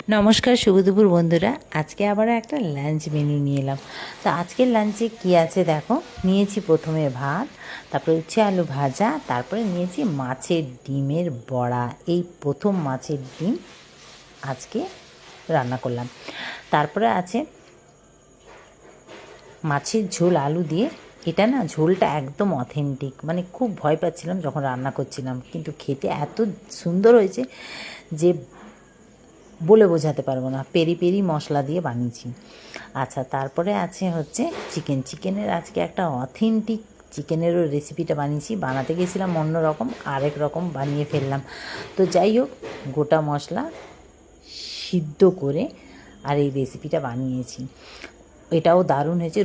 নমস্কার, শুভ দুপুর বন্ধুরা। আজকে আবারও একটা লাঞ্চ মেনু নিয়ে এলাম। তো আজকের লাঞ্চে কী আছে দেখো। নিয়েছি প্রথমে ভাত, তারপরে উচ্ছে আলু ভাজা, তারপরে নিয়েছি মাছের ডিমের বড়া। এই প্রথম মাছের ডিম আজকে রান্না করলাম। তারপরে আছে মাছের ঝোল আলু দিয়ে। এটা না, ঝোলটা একদম অথেন্টিক, মানে খুব ভয় পাচ্ছিলাম যখন রান্না করছিলাম, কিন্তু খেতে এত সুন্দর হয়েছে যে বলে বোঝাতে পারবো না। পেরি পেরি মশলা দিয়ে বানিয়েছি। আচ্ছা, তারপরে আছে হচ্ছে চিকেনের আজকে একটা অথেন্টিক চিকেনেরও রেসিপিটা বানিয়েছি। বানাতে গেছিলাম অন্য রকম, আরেক রকম বানিয়ে ফেললাম। তো যাই হোক, গোটা মশলা সিদ্ধ করে আর এই রেসিপিটা বানিয়েছি। এটাও দারুণ হয়েছে।